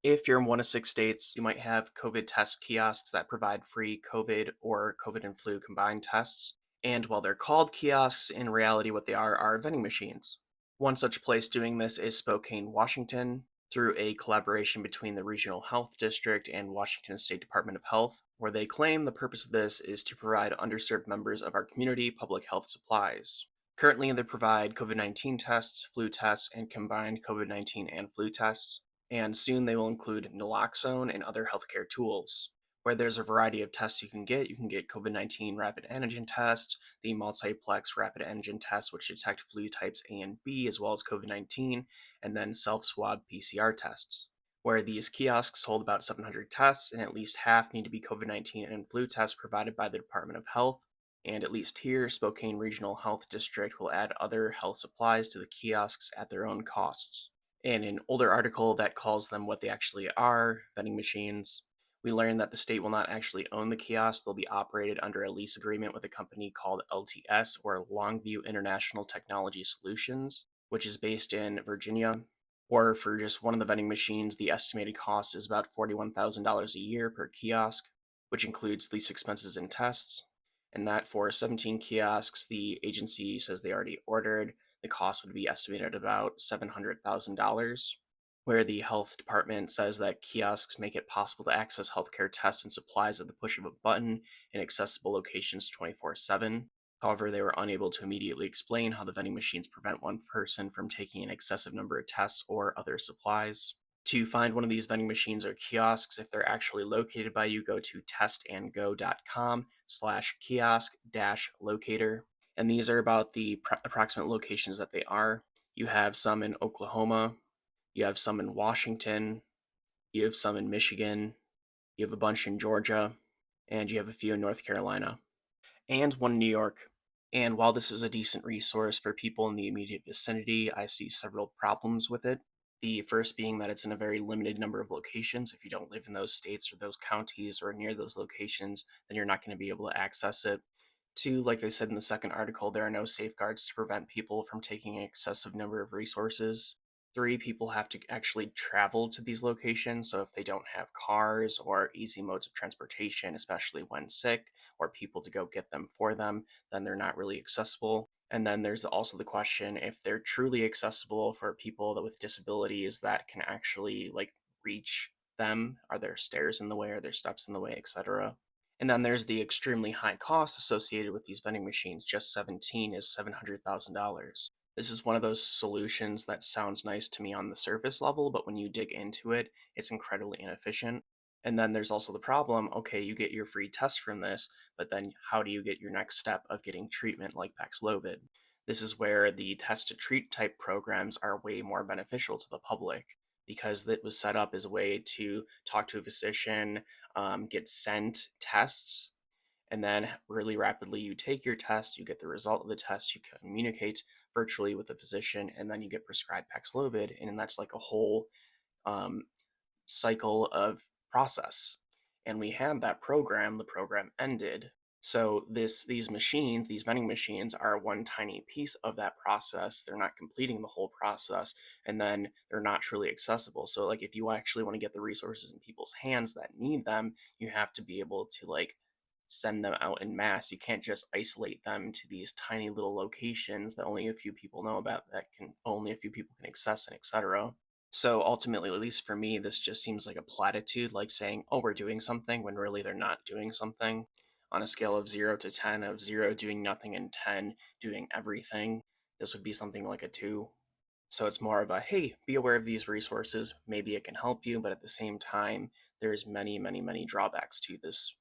If you're in one of 6 states, you might have COVID test kiosks that provide free COVID or COVID and flu combined tests. And while they're called kiosks, in reality, what they are vending machines. One such place doing this is Spokane, Washington, through a collaboration between the Regional Health District and Washington State Department of Health, where they claim the purpose of this is to provide underserved members of our community public health supplies. Currently, they provide COVID 19 tests, flu tests, and combined COVID 19 and flu tests, and soon they will include naloxone and other healthcare tools. Where there's a variety of tests you can get COVID 19 rapid antigen test, the multiplex rapid antigen test, which detect flu types A and B, as well as COVID 19, and then self swab PCR tests. Where these kiosks hold about 700 tests, and at least half need to be COVID 19 and flu tests provided by the Department of Health. And at least here, Spokane Regional Health District will add other health supplies to the kiosks at their own costs. In an older article that calls them what they actually are, vending machines, we learned that the state will not actually own the kiosks. They'll be operated under a lease agreement with a company called LTS, or Longview International Technology Solutions, which is based in Virginia. Or for just one of the vending machines, the estimated cost is about $41,000 a year per kiosk, which includes lease expenses and tests. And that for 17 kiosks, the agency says they already ordered. The cost would be estimated at about $700,000, where the health department says that kiosks make it possible to access healthcare tests and supplies at the push of a button in accessible locations 24/7. However, they were unable to immediately explain how the vending machines prevent one person from taking an excessive number of tests or other supplies. To find one of these vending machines or kiosks, if they're actually located by you, go to testandgo.com/kiosk-locator. And these are about the approximate locations that they are. You have some in Oklahoma, you have some in Washington, you have some in Michigan, you have a bunch in Georgia, and you have a few in North Carolina, and one in New York. And while this is a decent resource for people in the immediate vicinity, I see several problems with it. The first being that it's in a very limited number of locations. If you don't live in those states or those counties or near those locations, then you're not going to be able to access it. Two, like they said in the second article, there are no safeguards to prevent people from taking an excessive number of resources. Three, people have to actually travel to these locations, so if they don't have cars or easy modes of transportation, especially when sick, or people to go get them for them, then they're not really accessible. And then there's also the question if they're truly accessible for people that with disabilities that can actually reach them. Are there stairs in the way? Are there steps in the way, etc.? And then there's the extremely high cost associated with these vending machines. Just 17 is $700,000. This is one of those solutions that sounds nice to me on the surface level, but when you dig into it, it's incredibly inefficient. And then there's also the problem, okay, you get your free test from this, but then how do you get your next step of getting treatment like Paxlovid? This is where the test to treat type programs are way more beneficial to the public because it was set up as a way to talk to a physician, get sent tests, and then really rapidly you take your test, you get the result of the test, you communicate virtually with the physician, and then you get prescribed Paxlovid, and that's like a whole um, cycle of process. And we had that program, the program ended. So these machines, these vending machines are one tiny piece of that process. They're not completing the whole process, and then they're not truly accessible. So like if you actually want to get the resources in people's hands that need them, you have to be able to send them out in mass. You can't just isolate them to these tiny little locations that only a few people know about, that can only a few people can access, and etc. So ultimately, at least for me, this just seems like a platitude, like saying, oh, we're doing something when really they're not doing something. On a scale of 0 to 10, of 0 doing nothing and 10 doing everything, this would be something like a 2. So it's more of a, hey, be aware of these resources. Maybe it can help you, but at the same time, there's many, many, many drawbacks to this